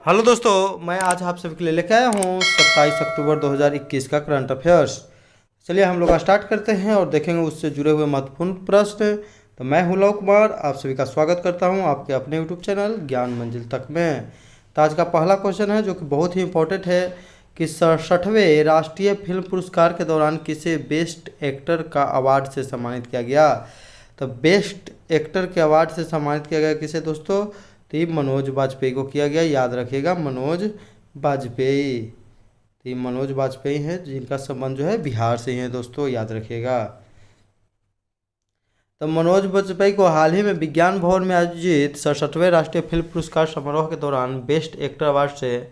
Hello दोस्तों, मैं आज आप सभी के लिए लेके आया हूँ 27 अक्टूबर 2021 का करंट अफेयर्स। चलिए हम लोग स्टार्ट करते हैं और देखेंगे उससे जुड़े हुए महत्वपूर्ण प्रश्न। तो मैं हूँ लव कुमार, आप सभी का स्वागत करता हूँ आपके अपने यूट्यूब चैनल ज्ञान मंजिल तक में। तो आज का पहला क्वेश्चन है जो कि बहुत ही इंपॉर्टेंट है कि 67वें राष्ट्रीय फिल्म पुरस्कार के दौरान किसे बेस्ट एक्टर का अवार्ड से सम्मानित किया गया। तो बेस्ट एक्टर के अवार्ड से सम्मानित किया गया किसे दोस्तों, तो ये मनोज वाजपेयी को किया गया। याद रखिएगा मनोज वाजपेयी। तो ये मनोज वाजपेयी हैं जिनका संबंध जो है बिहार से ही है दोस्तों, याद रखिएगा। तो मनोज वाजपेयी को हाल ही में विज्ञान भवन में आयोजित 67वें राष्ट्रीय फिल्म पुरस्कार समारोह के दौरान बेस्ट एक्टर अवार्ड से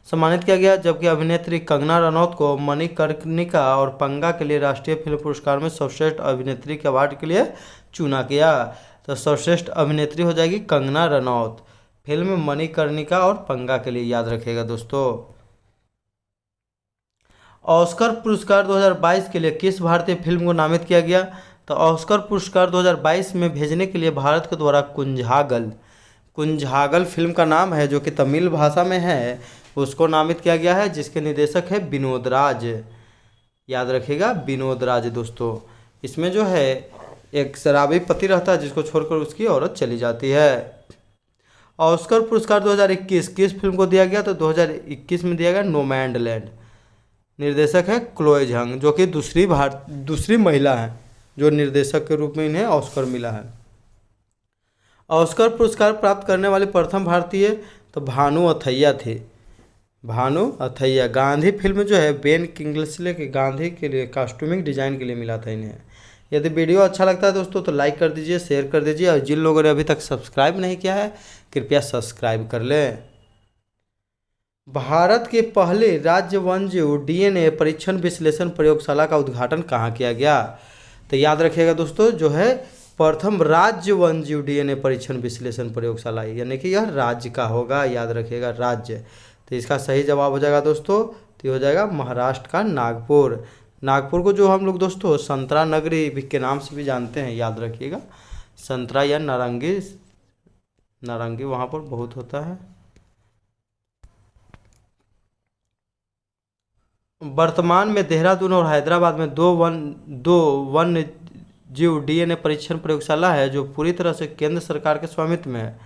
सम्मानित किया गया, जबकि अभिनेत्री कंगना रनौत को मणिकर्णिका और पंगा के लिए राष्ट्रीय फिल्म पुरस्कार में सर्वश्रेष्ठ अभिनेत्री के अवार्ड के लिए चुना गया। तो सर्वश्रेष्ठ अभिनेत्री हो जाएगी कंगना रनौत, फिल्म मणिकर्णिका और पंगा के लिए, याद रखिएगा दोस्तों। ऑस्कर पुरस्कार 2022 के लिए किस भारतीय फिल्म को नामित किया गया। तो ऑस्कर पुरस्कार 2022 में भेजने के लिए भारत के द्वारा कुंजागल फिल्म का नाम है जो कि तमिल भाषा में है, उसको नामित किया गया है, जिसके निर्देशक है विनोद राज। याद रखिएगा विनोद राज दोस्तों। इसमें जो है एक शराबी पति रहता है जिसको छोड़कर उसकी औरत चली जाती है। ऑस्कर पुरस्कार 2021 किस फिल्म को दिया गया। तो 2021 में दिया गया नोमैडलैंड। निर्देशक है क्लोए झंग, जो कि दूसरी महिला है जो निर्देशक के रूप में इन्हें ऑस्कर मिला है। ऑस्कर पुरस्कार प्राप्त करने वाले प्रथम भारतीय तो भानु अथैया थे। भानु अथैया गांधी फिल्म जो है बेन किंग्सले के गांधी के लिए कॉस्ट्यूमिंग डिजाइन के लिए मिला था इन्हें। यदि वीडियो अच्छा लगता है दोस्तों तो लाइक कर दीजिए, शेयर कर दीजिए, और जिन लोगों ने अभी तक सब्सक्राइब नहीं किया है कृपया सब्सक्राइब कर लें। भारत के पहले राज्य वन्यजीव डीएनए परीक्षण विश्लेषण प्रयोगशाला का उद्घाटन कहाँ किया गया। तो याद रखिएगा दोस्तों, जो है प्रथम राज्य वन्यजीव डीएनए परीक्षण विश्लेषण प्रयोगशाला, यानी कि यह राज्य का होगा, याद रखिएगा राज्य। तो इसका सही जवाब हो जाएगा दोस्तों, तो ये हो जाएगा महाराष्ट्र का नागपुर। नागपुर को जो हम लोग दोस्तों संतरा नगरी के नाम से भी जानते हैं, याद रखिएगा। संतरा या नारंगी वहाँ पर बहुत होता है। वर्तमान में देहरादून और हैदराबाद में दो वन्य जीव डीएनए परीक्षण प्रयोगशाला है जो पूरी तरह से केंद्र सरकार के स्वामित्व में है,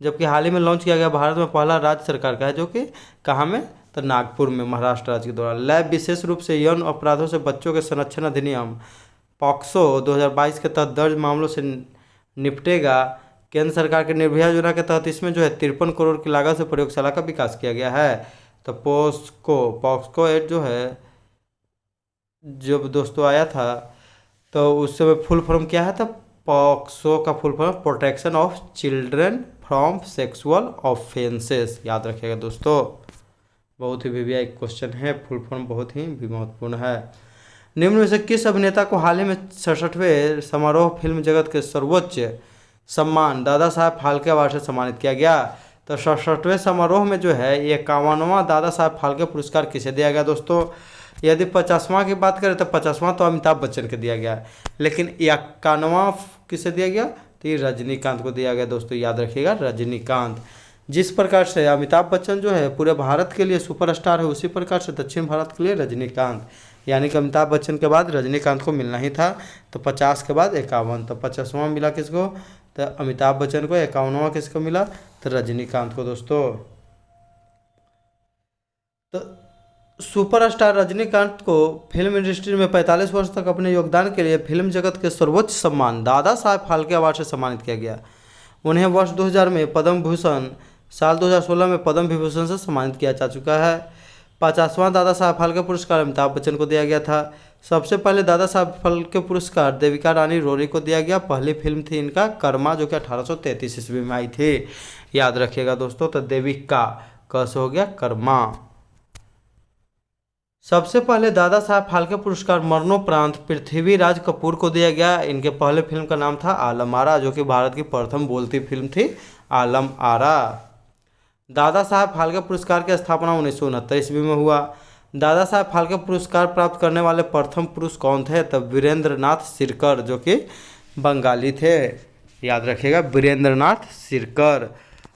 जबकि हाल ही में लॉन्च किया गया भारत में पहला राज्य सरकार का है, जो कि कहाँ में, तो नागपुर में, महाराष्ट्र राज्य के द्वारा। लैब विशेष रूप से यौन अपराधों से बच्चों के संरक्षण अधिनियम पॉक्सो 2022 के तहत दर्ज मामलों से निपटेगा। केंद्र सरकार के निर्भया योजना के तहत इसमें जो है 53 करोड़ की लागत से प्रयोगशाला का विकास किया गया है। तो पॉक्सको एक्ट जो है जब दोस्तों आया था तो उस समय फुल फॉर्म क्या है, तो पॉक्सो का full form protection of children from sexual offences, याद रखिएगा दोस्तों। बहुत ही वीवीआई एक क्वेश्चन है, फुल फॉर्म बहुत ही महत्वपूर्ण है। निम्न में से किस अभिनेता को हाल ही में 67वें समारोह फिल्म जगत के सर्वोच्च सम्मान दादा साहब फाल्के अवार्ड से सम्मानित किया गया। तो 67वें समारोह में जो है 51वां दादा साहब फाल्के पुरस्कार किसे दिया गया दोस्तों। यदि 50वां की बात करें तो 50वां तो अमिताभ बच्चन को दिया गया, लेकिन 51वां किसे दिया गया, तो ये रजनीकांत को दिया गया दोस्तों, याद रखिएगा रजनीकांत। जिस प्रकार से अमिताभ बच्चन जो है पूरे भारत के लिए सुपरस्टार है, उसी प्रकार से दक्षिण भारत के लिए रजनीकांत, यानी कि अमिताभ बच्चन के बाद रजनीकांत को मिलना ही था। तो 50 के बाद 51, तो 50वां मिला किसको, तो अमिताभ बच्चन को। 51वां किसको मिला, तो रजनीकांत को दोस्तों। तो सुपरस्टार रजनीकांत को फिल्म इंडस्ट्री में 45 वर्ष तक अपने योगदान के लिए फिल्म जगत के सर्वोच्च सम्मान दादा साहब फाल्के अवार्ड से सम्मानित किया गया। उन्हें वर्ष 2000 में पद्म भूषण, साल 2016 में पद्म विभूषण से सम्मानित किया जा चुका है। 50वां दादा साहब फाल्के पुरस्कार अमिताभ बच्चन को दिया गया था। सबसे पहले दादा साहब फाल्के पुरस्कार देविका रानी रोरी को दिया गया। पहली फिल्म थी इनका कर्मा, जो कि 1833 ईस्वी में आई थी, याद रखिएगा दोस्तों। तो देविका कैसे हो गया, कर्मा। सबसे पहले दादा साहब फाल्के पुरस्कार मरणोपरांत पृथ्वीराज कपूर को दिया गया। इनके पहले फिल्म का नाम था आलम आरा, जो कि भारत की प्रथम बोलती फिल्म थी आलम आरा। दादा साहब फाल्के पुरस्कार की स्थापना 1969 ईस्वी में हुआ। दादा साहब फाल्के पुरस्कार प्राप्त करने वाले प्रथम पुरुष कौन थे, तब वीरेंद्र नाथ सिरकर, जो कि बंगाली थे, याद रखिएगा वीरेंद्र नाथ सिरकर।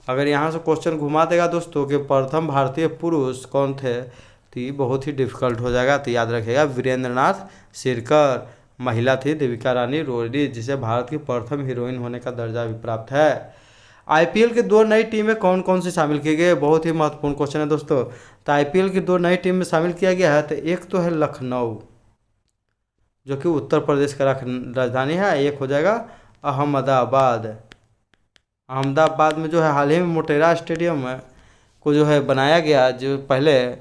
अगर यहाँ से क्वेश्चन घुमा देगा दोस्तों कि प्रथम भारतीय पुरुष कौन थे, तो ये बहुत ही डिफिकल्ट हो जाएगा। तो याद रखिएगा वीरेंद्रनाथ सिरकर। महिला थी देविका रानी रोडी, जिसे भारत की प्रथम हीरोइन होने का दर्जा भी प्राप्त है। आईपीएल की 2 नई टीमें कौन कौन सी शामिल की गई, बहुत ही महत्वपूर्ण क्वेश्चन है दोस्तों। तो आईपीएल की 2 नई टीम में शामिल किया गया है। तो एक तो है लखनऊ, जो कि उत्तर प्रदेश का राजधानी है। एक हो जाएगा अहमदाबाद। अहमदाबाद में जो है हाल ही में मोटेरा स्टेडियम को जो है बनाया गया, जो पहले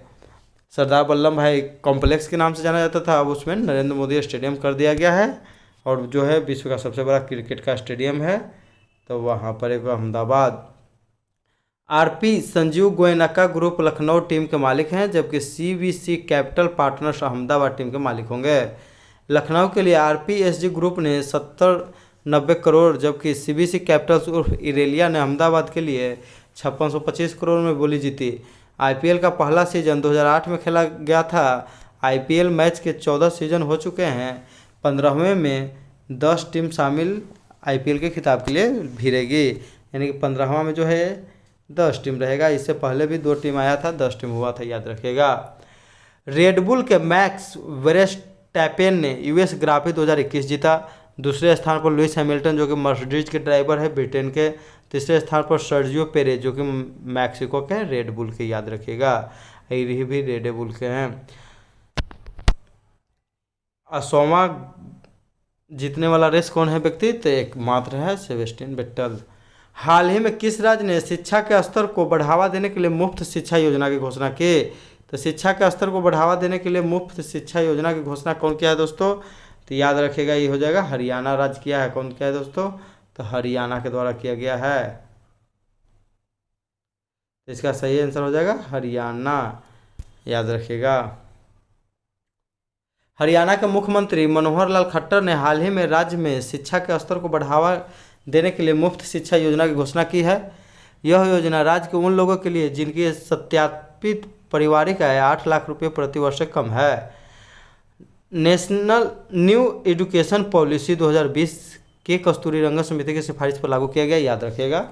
सरदार वल्लभ भाई कॉम्प्लेक्स के नाम से जाना जाता था, अब उसमें नरेंद्र मोदी स्टेडियम कर दिया गया है। और जो है विश्व का सबसे बड़ा क्रिकेट का स्टेडियम है, तो वहाँ पर एक Ahmedabad. RP Sanjeev Goenka group Lucknow team के मालिक हैं, जबकि CVC capital partners Ahmedabad team के मालिक होंगे। लखनऊ के लिए आरपीएसजी ग्रुप ने 70-90 करोड़, जबकि सीवीसी कैपिटल्स उर्फ इरेलिया ने अहमदाबाद के लिए 5625 करोड़ में बोली जीती। आईपीएल का पहला सीजन 2008 में खेला गया था। आईपीएल मैच के 14 सीजन हो चुके हैं। 15वें में 10 टीम शामिल आईपीएल के खिताब के लिए भिड़ेगी, यानी कि 15वां में जो है 10 टीम रहेगा। इससे पहले भी 2 टीम आया था, 10 टीम हुआ था, याद रखिएगा। रेडबुल के मैक्स वेरस्टैपेन ने यूएस ग्रां-प्री 2021 जीता। दूसरे स्थान पर लुइस हैमिल्टन, जो कि मर्सिडीज के ड्राइवर है, ब्रिटेन के। तीसरे स्थान पर सर्जियो पेरेज, जो कि मैक्सिको के रेडबुल के, याद रखिएगा, ये भी रेडबुल के हैं। असोमा जीतने वाला रेस कौन है व्यक्ति, तो एकमात्र है सेबेस्टियन वेट्टल। हाल ही में किस राज्य ने शिक्षा के स्तर को बढ़ावा देने के लिए मुफ्त शिक्षा योजना की घोषणा की, तो शिक्षा के स्तर को बढ़ावा देने के लिए मुफ्त शिक्षा योजना की घोषणा कौन किया है दोस्तों, तो याद रखिएगा ये हो जाएगा हरियाणा राज्य किया है। कौन किया है दोस्तों, तो हरियाणा के द्वारा किया गया है। इसका सही आंसर हो जाएगा हरियाणा, याद रखिएगा। हरियाणा के मुख्यमंत्री मनोहर लाल खट्टर ने हाल ही में राज्य में शिक्षा के स्तर को बढ़ावा देने के लिए मुफ्त शिक्षा योजना की घोषणा की है। यह योजना राज्य के उन लोगों के लिए जिनकी सत्यापित पारिवारिक आय 8 लाख रुपये प्रति वर्ष से कम है। नेशनल न्यू एजुकेशन पॉलिसी 2020 के कस्तूरी रंगन समिति की सिफारिश पर लागू किया गया, याद रखिएगा।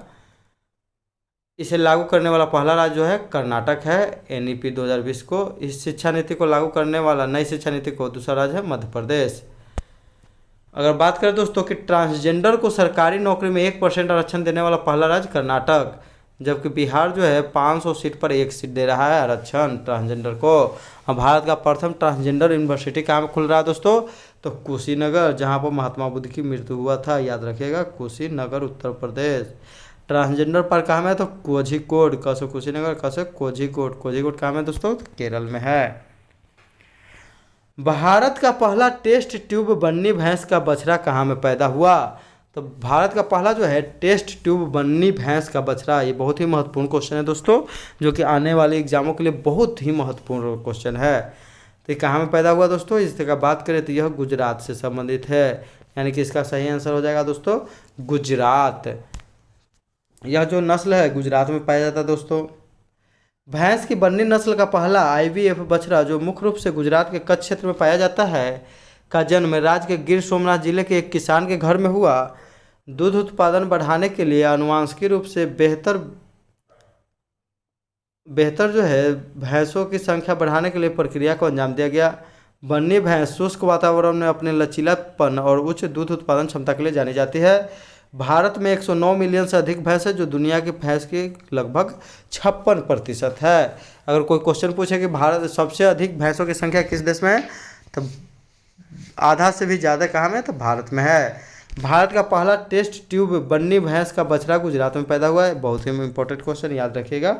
इसे लागू करने वाला पहला राज्य जो है कर्नाटक है। एनईपी 2020 को, इस शिक्षा नीति को लागू करने वाला नई शिक्षा नीति को दूसरा राज्य है मध्य प्रदेश। अगर बात करें दोस्तों कि ट्रांसजेंडर को सरकारी नौकरी में 1% आरक्षण देने वाला पहला राज्य कर्नाटक, जबकि बिहार जो है 500 सीट पर 1 सीट दे रहा है आरक्षण ट्रांसजेंडर को। भारत का प्रथम ट्रांसजेंडर यूनिवर्सिटी कहाँ खुल रहा है दोस्तों, तो कुशीनगर, जहाँ पर महात्मा बुद्ध की मृत्यु हुआ था, याद रखिएगा, कुशीनगर उत्तर प्रदेश। ट्रांसजेंडर पर कहाँ में है, तो कोझिकोड, कैसे कुशीनगर, कैसे कोझिकोड। कोझिकोड कहाँ में दोस्तों, केरल में है। भारत का पहला टेस्ट ट्यूब बन्नी भैंस का बछड़ा कहाँ में पैदा हुआ, तो भारत का पहला जो है टेस्ट ट्यूब बन्नी भैंस का बछड़ा, ये बहुत ही महत्वपूर्ण क्वेश्चन है दोस्तों, जो कि आने वाले एग्जामों के लिए बहुत ही महत्वपूर्ण क्वेश्चन है। तो ये कहाँ में पैदा हुआ दोस्तों, इसका बात करें तो यह गुजरात से संबंधित है, यानी कि इसका सही आंसर हो जाएगा दोस्तों गुजरात। यह जो नस्ल है गुजरात में पाया जाता है दोस्तों। भैंस की बन्नी नस्ल का पहला आईवीएफ बछड़ा, जो मुख्य रूप से गुजरात के कच्छ क्षेत्र में पाया जाता है, का जन्म राज्य के गिर सोमनाथ जिले के एक किसान के घर में हुआ। दूध उत्पादन बढ़ाने के लिए आनुवांशिक रूप से बेहतर जो है भैंसों की संख्या बढ़ाने के लिए प्रक्रिया को अंजाम दिया गया। बन्नी भैंस शुष्क वातावरण में अपने लचीलापन और उच्च दूध उत्पादन क्षमता के लिए जानी जाती है। भारत में 109 मिलियन से अधिक भैंस है, जो दुनिया की भैंस की लगभग 56% है। अगर कोई क्वेश्चन पूछे कि भारत सबसे अधिक भैंसों की संख्या किस देश में है, तो आधा से भी ज़्यादा कहाँ में, तो भारत में है। भारत का पहला टेस्ट ट्यूब बन्नी भैंस का बछड़ा गुजरात में पैदा हुआ है, बहुत ही इंपॉर्टेंट क्वेश्चन, याद रखिएगा।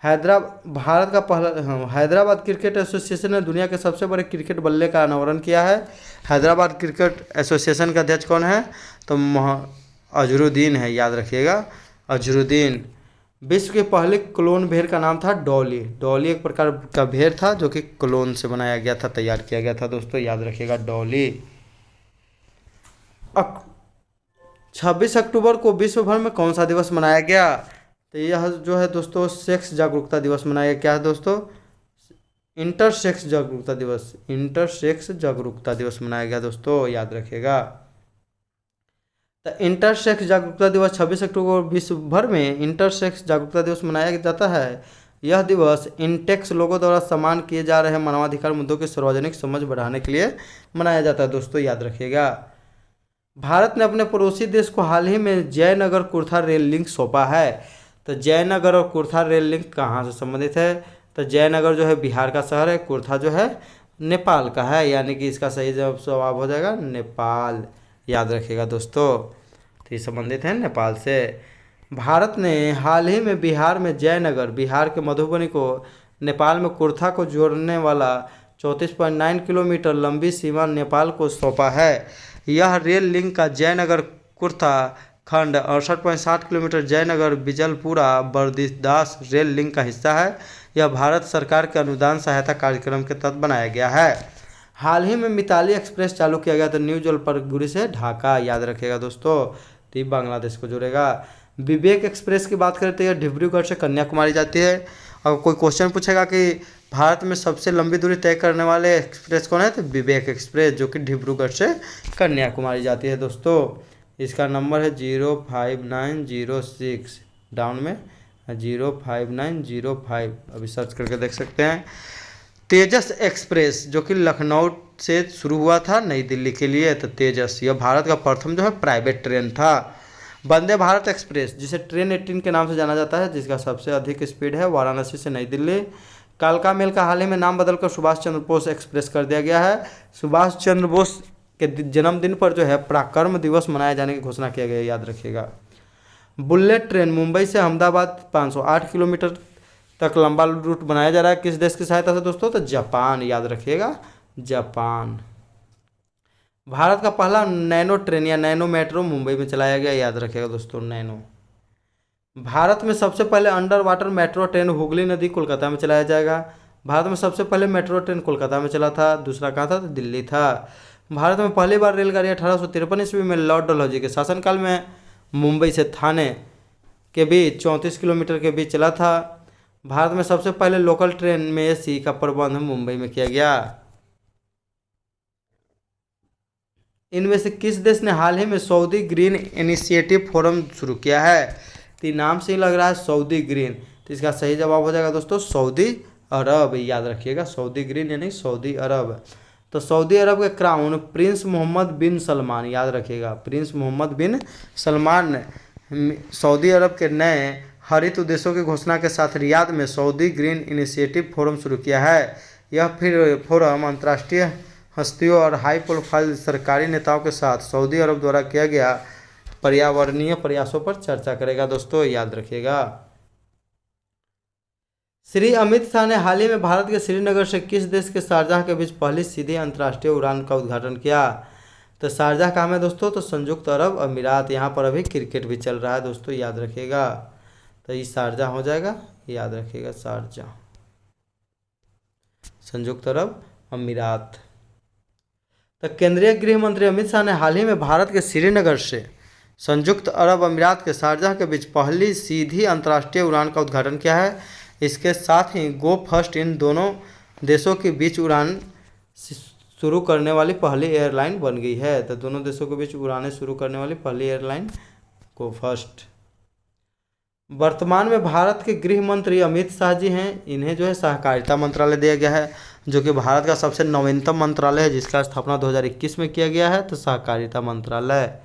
हैदराबाद क्रिकेट एसोसिएशन ने दुनिया के सबसे बड़े क्रिकेट बल्ले का अनावरण किया है। हैदराबाद क्रिकेट एसोसिएशन का अध्यक्ष कौन है, तो अजरुद्दीन है, याद रखिएगा, अजरुद्दीन। विश्व के पहले क्लोन भेड़ का नाम था डॉली। डॉली एक प्रकार का भेड़ था जो कि क्लोन से बनाया गया था, तैयार किया गया था दोस्तों, याद रखिएगा डॉली। 26 अक्टूबर को विश्व भर में कौन सा दिवस मनाया गया, तो यह जो है दोस्तों सेक्स जागरूकता दिवस मनाया गया। क्या है दोस्तों, इंटरसेक्स जागरूकता दिवस, इंटरसेक्स जागरूकता दिवस मनाया गया दोस्तों, याद रखिएगा। तो इंटरसेक्स जागरूकता दिवस 26 अक्टूबर को विश्व भर में इंटरसेक्स जागरूकता दिवस मनाया जाता है। यह दिवस इंटेक्स लोगों द्वारा समान किए जा रहे मानवाधिकार मुद्दों की सार्वजनिक समझ बढ़ाने के लिए मनाया जाता है। दोस्तों याद रखिएगा। भारत ने अपने पड़ोसी देश को हाल ही में जयनगर कुर्था रेल लिंक सौंपा है। तो जयनगर और कुर्था रेल लिंक कहाँ से संबंधित है? तो जयनगर जो है बिहार का शहर है, कुर्था जो है नेपाल का है, यानी कि इसका सही जवाब हो जाएगा नेपाल। याद रखिएगा दोस्तों, तो ये संबंधित है नेपाल से। भारत ने हाल ही में बिहार में जयनगर, बिहार के मधुबनी को नेपाल में कुर्था को जोड़ने वाला 34.9 किलोमीटर लंबी सीमा नेपाल को सौंपा है। यह रेल लिंक का जयनगर कुर्था खंड 68.7 kilometre Jaynagar Bijalpura Bardibas rail link का हिस्सा है। यह भारत सरकार के अनुदान सहायता कार्यक्रम के तहत बनाया गया है। हाल ही में मिताली एक्सप्रेस चालू किया गया था न्यू जलपाईगुड़ी से ढाका। याद रखिएगा दोस्तों, तो ये बांग्लादेश को जोड़ेगा। विवेक एक्सप्रेस की बात करें तो यह डिब्रूगढ़ से कन्याकुमारी जाती है। अगर कोई क्वेश्चन पूछेगा कि भारत में सबसे लंबी दूरी तय करने वाले एक्सप्रेस कौन है, तो विवेक एक्सप्रेस, जो कि डिब्रूगढ़ से कन्याकुमारी जाती है। दोस्तों इसका नंबर है 05906, डाउन में 05905, अभी सर्च करके देख सकते हैं। तेजस एक्सप्रेस जो कि लखनऊ से शुरू हुआ था नई दिल्ली के लिए, तो तेजस यह भारत का प्रथम जो है प्राइवेट ट्रेन था। वंदे भारत एक्सप्रेस जिसे ट्रेन 18 के नाम से जाना जाता है, जिसका सबसे अधिक स्पीड है, वाराणसी से नई दिल्ली। कालका मेल का हाल ही में नाम बदलकर सुभाष चंद्र बोस एक्सप्रेस कर दिया गया है। सुभाष चंद्र बोस के जन्मदिन पर जो है पराक्रम दिवस मनाए जाने की घोषणा किया गया है। याद रखिएगा। बुलेट ट्रेन मुंबई से अहमदाबाद 508 किलोमीटर तक लंबा रूट बनाया जा रहा है। किस देश की सहायता से दोस्तों? तो जापान। याद रखिएगा, जापान। भारत का पहला नैनो ट्रेन या नैनो मेट्रो मुंबई में चलाया गया। याद रखिएगा दोस्तों, नैनो। भारत में सबसे पहले under water metro train Hooghly नदी कोलकाता में चलाया जाएगा। भारत में सबसे पहले मेट्रो ट्रेन कोलकाता में चला था, दूसरा कहाँ था? तो दिल्ली था। भारत में पहली बार रेलगाड़ी 1853 ईस्वी में लॉर्ड डलहौजी के शासनकाल में मुंबई से थाने के बीच 34 किलोमीटर के बीच चला था। भारत में सबसे पहले लोकल ट्रेन में एसी का प्रबंध मुंबई में किया गया। इनमें से किस देश ने हाल ही में सऊदी ग्रीन इनिशिएटिव फोरम शुरू किया है? तो नाम से ही लग रहा है सऊदी ग्रीन, तो इसका सही जवाब हो जाएगा दोस्तों सऊदी अरब। याद रखिएगा, सऊदी ग्रीन यानी सऊदी अरब। तो सऊदी अरब के क्राउन प्रिंस मोहम्मद बिन सलमान, याद रखिएगा, प्रिंस मोहम्मद बिन सलमान ने सऊदी अरब के नए हरित उद्देश्यों की घोषणा के साथ रियाद में सऊदी ग्रीन इनिशिएटिव फोरम शुरू किया है। यह फिर फोरम अंतर्राष्ट्रीय हस्तियों और हाई प्रोफाइल सरकारी नेताओं के साथ सऊदी अरब द्वारा किया गया पर्यावरणीय प्रयासों पर चर्चा करेगा। दोस्तों याद रखिएगा। श्री अमित शाह ने हाल ही में भारत के श्रीनगर से किस देश के शारजाह के बीच पहली सीधी अंतर्राष्ट्रीय उड़ान का उद्घाटन किया? तो शारजाह कहाँ है दोस्तों? तो संयुक्त अरब अमीरात। यहाँ पर अभी क्रिकेट भी चल रहा है दोस्तों, याद रखिएगा। तो ये शारजाह हो जाएगा, याद रखिएगा, शारजाह, संयुक्त अरब अमीरात। तो केंद्रीय गृह मंत्री अमित शाह ने हाल ही में भारत के श्रीनगर से संयुक्त अरब अमीरात के शारजाह के बीच पहली सीधी अंतर्राष्ट्रीय उड़ान का उद्घाटन किया है। इसके साथ ही गो फर्स्ट इन दोनों देशों के बीच उड़ान शुरू करने वाली पहली एयरलाइन बन गई है। तो दोनों देशों के बीच उड़ानें शुरू करने वाली पहली एयरलाइन गो फर्स्ट। वर्तमान में भारत के गृह मंत्री अमित शाह जी हैं। इन्हें जो है सहकारिता मंत्रालय दिया गया है, जो कि भारत का सबसे नवीनतम मंत्रालय है, जिसका स्थापना 2021 में किया गया है। तो सहकारिता मंत्रालय।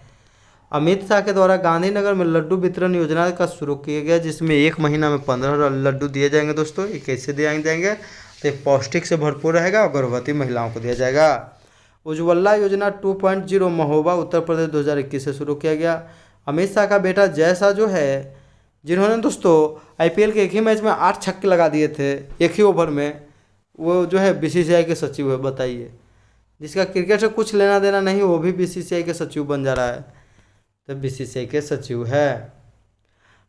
अमित शाह के द्वारा गांधीनगर में लड्डू वितरण योजना का शुरू किया गया, जिसमें एक महीना में 15 लड्डू दिए जाएंगे। दोस्तों ये कैसे दिए जाएंगे? तो पौष्टिक से भरपूर रहेगा और गर्भवती महिलाओं को दिया जाएगा। उज्ज्वला योजना 2.0 महोबा उत्तर प्रदेश 2021 से शुरू किया गया। अमित शाह का बेटा जय शाह जो है, जिन्होंने दोस्तों IPL के एक ही मैच में 8 छक्के लगा दिए थे एक ही ओवर में, वो जो है BCCI के सचिव है। बताइए, जिसका क्रिकेट से कुछ लेना देना नहीं, वो भी BCCI के सचिव बन जा रहा है। तो BCCI के सचिव है।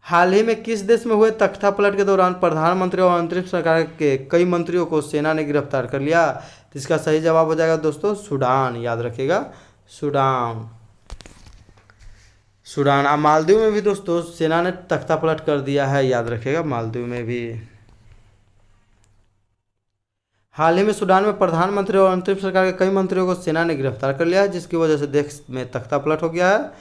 हाल ही में किस देश में हुए तख्ता पलट के दौरान प्रधानमंत्री और अंतरिम सरकार के कई मंत्रियों को सेना ने गिरफ्तार कर लिया? तो इसका सही जवाब हो जाएगा दोस्तों सूडान। याद रखिएगा, सूडान। सूडान। मालदीव में भी दोस्तों सेना ने तख्ता पलट कर दिया है। याद रखिएगा, मालदीव में भी। हाल ही में सूडान में प्रधानमंत्री और अंतरिम सरकार के कई मंत्रियों को सेना ने गिरफ्तार कर लिया है, जिसकी वजह से देश में तख्ता पलट हो गया है।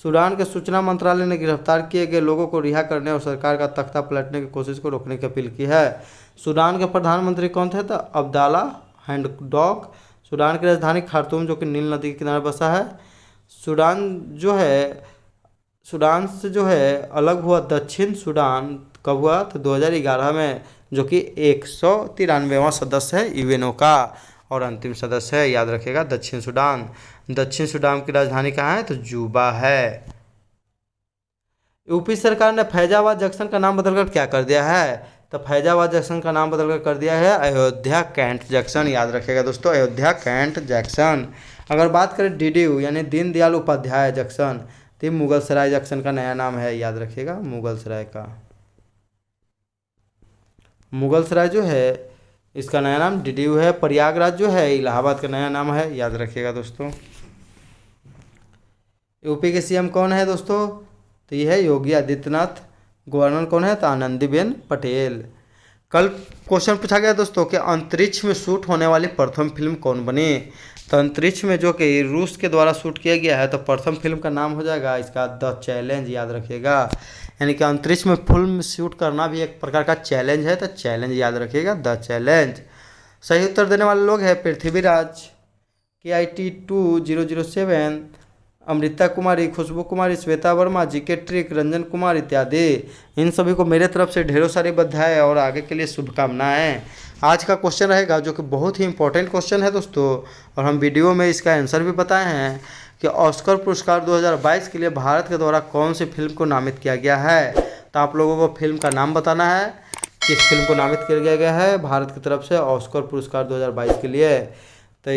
सूडान के सूचना मंत्रालय ने गिरफ्तार किए गए लोगों को रिहा करने और सरकार का तख्ता पलटने की कोशिश को रोकने की अपील की है। सूडान के प्रधानमंत्री कौन थे? तो अब्दाला हैमडॉक। सूडान की राजधानी खार्तूम जो कि नील नदी के किनारे बसा है। सूडान से जो है अलग हुआ दक्षिण सूडान कब हुआ? तो 2011 में, जो कि 193वां सदस्य है यूएनओ का और अंतिम सदस्य है, याद रखिएगा, दक्षिण सूडान। दक्षिण सूडान की राजधानी कहाँ है? तो जूबा है। यूपी सरकार ने फैजाबाद जंक्शन का नाम बदलकर क्या कर दिया है? तो फैजाबाद जंक्शन का नाम बदलकर कर दिया है अयोध्या कैंट जंक्शन, याद रखिएगा दोस्तों, अयोध्या कैंट जंक्शन। अगर बात करें डीडीयू यानी दीनदयाल उपाध्याय जंक्शन, तो मुगलसराय जंक्शन का नया नाम है, याद रखिएगा, मुगलसराय का। मुगलसराय जो है इसका नया नाम डीडीयू है। प्रयागराज जो है इलाहाबाद का नया नाम है, याद रखिएगा दोस्तों। यूपी के सीएम कौन है दोस्तों? तो ये है योगी आदित्यनाथ। गवर्नर कौन है? तो आनंदीबेन पटेल। कल क्वेश्चन पूछा गया दोस्तों कि अंतरिक्ष में शूट होने वाली प्रथम फिल्म कौन बनी? तो अंतरिक्ष में जो कि रूस के द्वारा शूट किया गया है, तो प्रथम फिल्म का नाम हो जाएगा इसका द चैलेंज, याद रखिएगा। यानी कि अंतरिक्ष में फिल्म शूट करना भी एक प्रकार का चैलेंज है, तो चैलेंज याद रखिएगा, द चैलेंज। सही उत्तर देने वाले लोग हैं पृथ्वीराज, KIT2007, अमृता कुमारी, खुशबू कुमारी, श्वेता वर्मा, जीके ट्रिक, रंजन कुमार इत्यादि। इन सभी को मेरे तरफ से ढेरों सारी बधाई और आगे के लिए शुभकामनाएं। आज का क्वेश्चन रहेगा जो कि बहुत ही इंपॉर्टेंट क्वेश्चन है दोस्तों, और हम वीडियो में इसका आंसर भी बताए हैं कि ऑस्कर पुरस्कार 2022 के लिए भारत के द्वारा कौन सी फिल्म को नामित किया गया है। तो आप लोगों को फिल्म का नाम बताना है, किस फिल्म को नामित किया गया है भारत की तरफ से ऑस्कर पुरस्कार 2022 के लिए। तो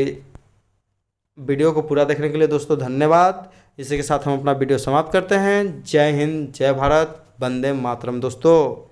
वीडियो को पूरा देखने के लिए दोस्तों धन्यवाद। इसी के साथ हम अपना वीडियो समाप्त करते हैं। जय हिंद, जय भारत, वंदे मातरम दोस्तों।